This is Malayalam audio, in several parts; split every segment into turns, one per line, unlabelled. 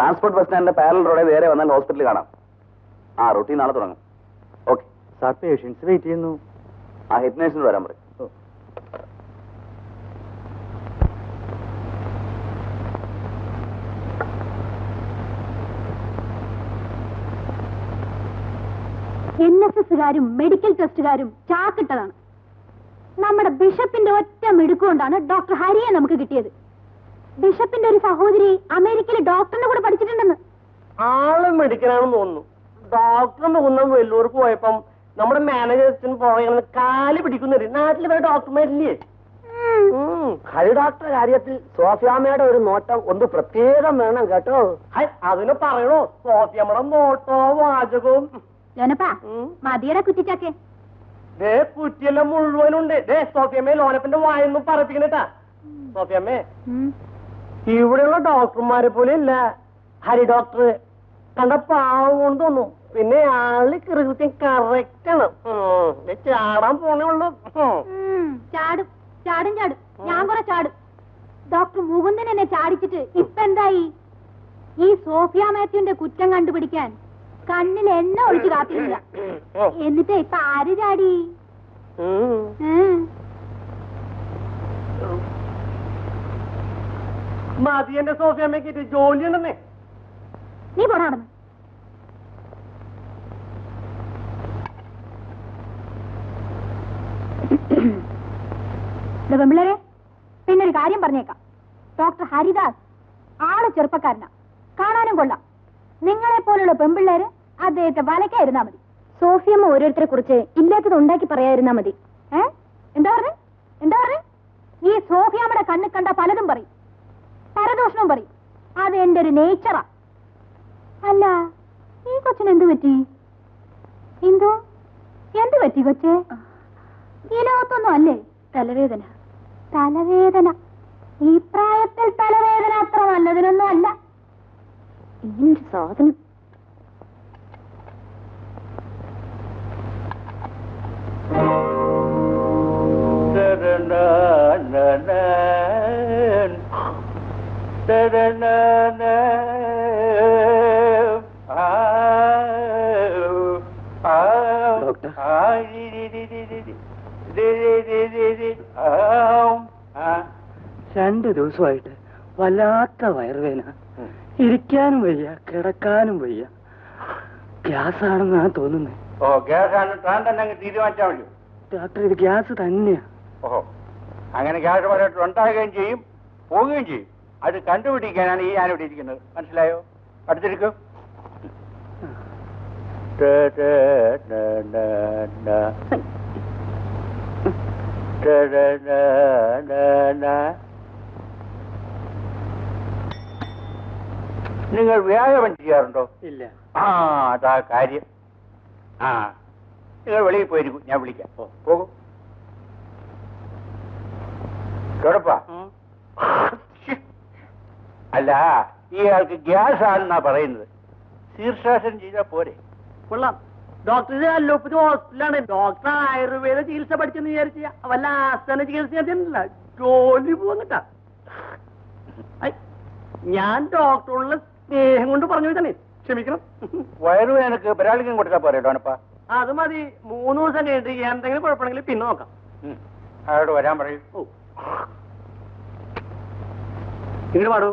ട്രാൻസ്പോർട്ട് ബസ് സ്റ്റാൻഡിന്റെ പാരലൽ റോഡേ നേരെ വന്നാൽ ഹോസ്പിറ്റലിൽ കാണാം. ആ റൂട്ടീൻ നാളെ തുടങ്ങും. ഓക്കെ
സാർ, പേഷ്യൻസ് വെയിറ്റ് ചെയ്യുന്നു.
ആ ഹെഡ് നേഴ്സിനോട് വരാൻ പറയും.
NSSകാരും മെഡിക്കൽ ടെസ്റ്റുകാരും ചാക്കിട്ടതാണ്. നമ്മുടെ ബിഷപ്പിന്റെ ഒറ്റ മിടുക്കൊണ്ടാണ് ഡോക്ടർ ഹരിയെ നമുക്ക് കിട്ടിയത്. ബിഷപ്പിന്റെ ഒരു സഹോദരി അമേരിക്കയിൽ ഡോക്ടറിനെ കൂടെ പഠിച്ചിട്ടുണ്ടെന്ന്.
ആള് മെഡിക്കലാണെന്ന് തോന്നുന്നു. ഡോക്ടർ മുകുന്നം വെല്ലൂർക്ക് പോയപ്പം നമ്മുടെ മാനേജേഴ്സിന് പുറകെ കാല് പിടിക്കുന്നവര് നാട്ടിൽ വരെ ഡോക്ടർമാരില്ലേ. ഹരി ഡോക്ടർ കാര്യത്തിൽ സോഫിയാമ്മയുടെ ഒരു നോട്ടം ഒന്ന് പ്രത്യേകം വേണം കേട്ടോ. അതിന് പറയണോ, സോഫിയമ്മയുടെ നോട്ടോ വാചകവും.
ലോനപ്പാ മതിയുടെ കുറ്റിച്ചാക്കേ
കുറ്റിയെല്ലാം മുഴുവനുണ്ട്. സോഫിയമ്മേ ലോനപ്പന്റെ വായൊന്നും പറപ്പിക്കണേട്ടാ. സോഫിയമ്മേ, ഇവിടെയുള്ള ഡോക്ടർമാരെ പോലെ ഇല്ല ഹരി ഡോക്ടർ. കണ്ട പാവം കൊണ്ട് തോന്നും. പിന്നെ ആള് കൃത്യം കറക്റ്റ് ആണ്. ചാടാൻ പോണേ ഉള്ളു.
ചാടും ചാടും ചാടും. ഞാൻ കുറെ ചാടും. ഡോക്ടർ മുകുന്ദൻ എന്നെ ചാടിച്ചിട്ട് ഇപ്പൊ എന്തായി? ഈ സോഫിയ മാത്യുവിന്റെ കുറ്റം കണ്ടുപിടിക്കാൻ കണ്ണിൽ എണ്ണ ഒഴിച്ച് കാത്തില്ല. എന്നിട്ട് ഇപ്പൊ ആര് ചാടി?
മതി എന്റെ സോഫിയമ്മക്ക് ജോലി ഉണ്ടെന്നേ.
നീ പോടാണെന്ന്. പെമ്പിള്ളേരെ, പിന്നൊരു കാര്യം പറഞ്ഞേക്കാം. ഡോക്ടർ ഹരിദാസ് ആള് ചെറുപ്പക്കാരനാ, കാണാനും കൊള്ളാം. നിങ്ങളെ പോലുള്ള പെമ്പിള്ളേര് അദ്ദേഹത്തെ വലക്കായിരുന്നാ മതി. സോഫിയമ്മ ഓരോരുത്തരെ കുറിച്ച് ഇല്ലാത്തത് ഉണ്ടാക്കി പറയാതിരുന്നാ മതി. എന്താ പറഞ്ഞേ? എന്താ പറഞ്ഞേ? ഈ സോഫിയമ്മയുടെ കണ്ണ് കണ്ട പലതും പറയും, പരദൂഷണവും പറയും. അത് എന്റെ ഒരു നേച്ചറാ. അല്ല, ഈ കൊച്ചിന് എന്ത് പറ്റി? എന്തോ എന്ത് പറ്റി കൊച്ചേ? ഈ ലോകത്തൊന്നും അല്ലേ തലവേദന? തലവേദന ഈ പ്രായത്തിൽ തലവേദന അത്ര നല്ലതിനൊന്നും അല്ല. ഇങ്ങനൊരു സാധനം.
രണ്ടു ദിവസമായിട്ട് വല്ലാത്ത വയറുവേദന. ഇരിക്കാനും വയ്യ, കിടക്കാനും വയ്യ. ഗ്യാസ് ആണെന്നാ തോന്നുന്നത്.
ഓ, ഗ്യാസ് ആണ്. താൻ തന്നെ അങ്ങ് തീരുമാനിച്ചാൽ മതി.
ഡോക്ടർ, ഇത് ഗ്യാസ് തന്നെയാ.
ഓഹോ, അങ്ങനെ ഗ്യാസ് പലയിട്ട് ഉണ്ടാകുകയും ചെയ്യും, പോവുകയും ചെയ്യും. അത് കണ്ടുപിടിക്കാനാണ് ഈ ഞാനിവിടെ ഇരിക്കുന്നത്. മനസ്സിലായോ? അടുത്തിരിക്കും. നിങ്ങൾ വ്യായാമം ചെയ്യാറുണ്ടോ?
ഇല്ല.
ആ, അതാ കാര്യം. ആ, നിങ്ങൾ വെളിയിൽ പോയിരിക്കും, ഞാൻ വിളിക്കാം. പോകും. കേടപ്പാ. അല്ല, ഈ ആൾക്ക് ഗ്യാസ് ആണെന്നാ പറയുന്നത്. ശീർഷാസനം ചെയ്താൽ പോരെ?
കൊള്ളാം. ഡോക്ടർ അലോപ്പതി ഹോസ്പിറ്റലാണ്. ഡോക്ടർ ആയുർവേദ ചികിത്സ പഠിച്ചെന്ന് വിചാരിച്ച വല്ല ആസ്ഥാന ചികിത്സ ജോലി പോകുന്നിട്ടാ. ഞാൻ ഡോക്ടറുള്ള സ്നേഹം കൊണ്ട് പറഞ്ഞു തന്നെ, ക്ഷമിക്കണം.
വയറുവേദനക്ക് പരാളിക്കും കൊടുത്താൽ പോരെ ഡോണപ്പാ?
അത് മതി. 3 ദിവസം കഴിഞ്ഞിട്ട് എന്തെങ്കിലും കുഴപ്പമുണ്ടെങ്കിൽ പിന്നെ നോക്കാം.
അയാളോട് വരാൻ പറയൂ.
ഓ, ഇങ്ങോട്ട് പാടൂ.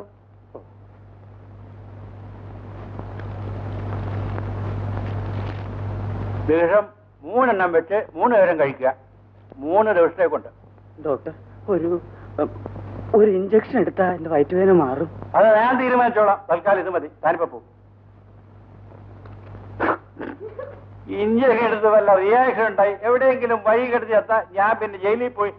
ദിവസം 3 എണ്ണം വെച്ച് 3 നേരം കഴിക്കുക. 3 ദിവസത്തേക്കുണ്ട്.
ഡോക്ടർ, ഒരു ഇഞ്ചക്ഷൻ എടുത്താൽ എന്റെ വയറ്റുവേദന മാറും.
അത് ഞാൻ തീരുമാനിച്ചോളാം. തൽക്കാലം ഇത് മതി. താനിപ്പോ പോകും. ഇഞ്ചക്ഷൻ എടുത്ത് വല്ല റിയാക്ഷൻ ഉണ്ടായി എവിടെയെങ്കിലും വഴി കെടുത്തി എത്താൻ ഞാൻ പിന്നെ ജയിലിൽ പോയി.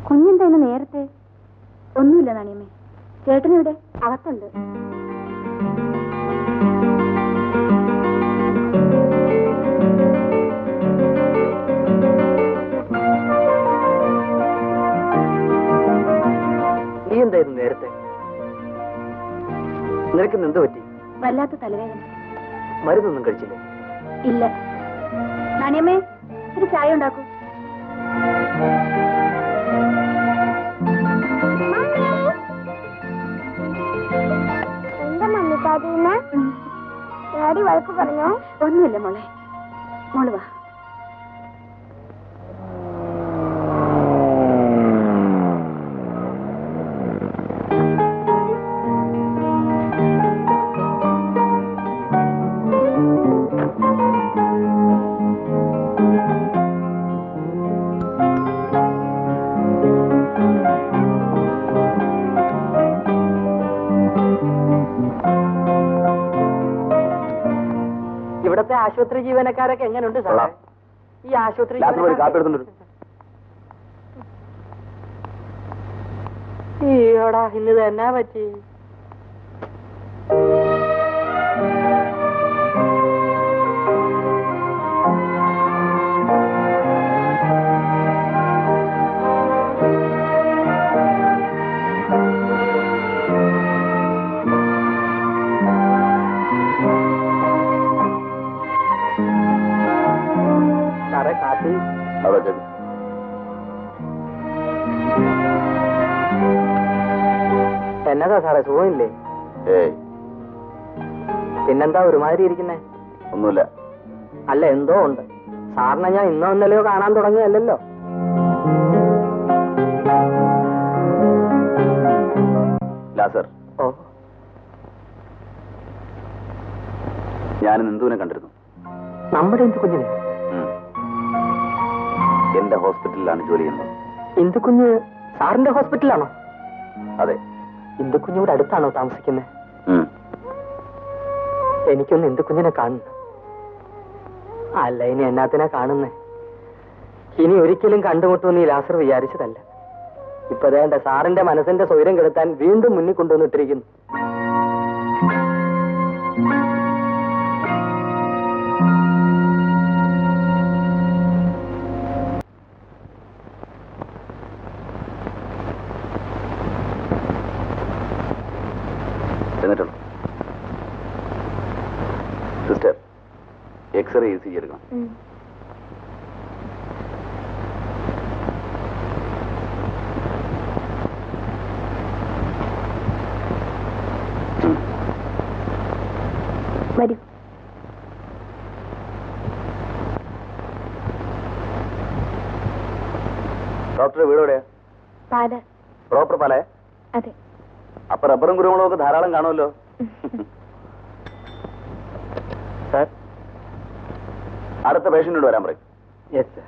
കുഞ്ഞെന്താ നേരത്തെ? ഒന്നുമില്ല നാണിയമ്മേ. ചേട്ടനിവിടെ അകത്തുണ്ട്.
നീ എന്തായിരുന്നു നേരത്തെ? നിനക്ക് എന്ത് പറ്റി?
വല്ലാത്ത തലവേദന.
മരുന്നൊന്നും കഴിച്ചില്ലേ?
ഇല്ല. നാണിയമ്മേ, ഒരു ചായ ഉണ്ടാക്കൂ.
എന്താ മമ്മിക്കാരിന്ന് ഡാഡി വഴക്ക് പറഞ്ഞോ?
ഒന്നുമില്ല മോളെ. മോള് വാ.
ഇവിടത്തെ ആശുപത്രി ജീവനക്കാരൊക്കെ എങ്ങനെയുണ്ട് സാറേ? ഈ ആശുപത്രി ഈയോടാ ഇന്ന് തന്നെ പറ്റി. സാറേ കാപ്പി. എന്നതാ സാറേ, സുഖമില്ലേ? പിന്നെന്താ ഒരുമാതിരി ഇരിക്കുന്നേ?
ഒന്നുമില്ല.
അല്ല, എന്തോ ഉണ്ട്. സാറിനെ ഞാൻ ഇന്നോ ഇന്നലെയോ കാണാൻ തുടങ്ങിയല്ലോ.
ലാസർ,
ഓ,
ഞാൻ ഇന്ദുവിനെ കണ്ടിരുന്നു.
നമ്മുടെ ഇന്ദു കുഞ്ഞിനെ?
എന്റെ ഹോസ്പിറ്റലിലാണ് ജോലി ചെയ്യുന്നത്.
ഇന്ദു കുഞ്ഞ് സാറിന്റെ ഹോസ്പിറ്റലാണോ?
അതെ.
ഇന്ദു കുഞ്ഞിവിടെ അടുത്താണോ താമസിക്കുന്നത്? എനിക്കൊന്ന് ഇന്ദു കുഞ്ഞിനെ കാണുന്നു. അല്ല, ഇനി എന്നാത്തിനാ കാണുന്നേ? ഇനി ഒരിക്കലും കണ്ടുമുട്ടുമെന്ന് ഈ ലാസർ വിചാരിച്ചതല്ല. ഇപ്പൊ വേണ്ട സാറിന്റെ മനസ്സിന്റെ സ്വൈരം കെടുത്താൻ വീണ്ടും മുന്നിൽ കൊണ്ടുവന്നിട്ടിരിക്കുന്നു.
എന്നിട്ടുള്ളൂ സിസ്റ്റർ, എക്സ്റേ ECG എടുക്കണം.
വരൂ.
ഡോക്ടറെ വീട് എവിടെയാ?
പാല.
പ്രോപ്പർ പാലേ?
അതെ.
അപ്പൊ റബ്ബറും കുരുമുളകും ഒക്കെ ധാരാളം കാണുമല്ലോ.
സാർ,
അടുത്ത പേഷ്യന്റിനോട് വരാൻ പറയും.
Yes sir.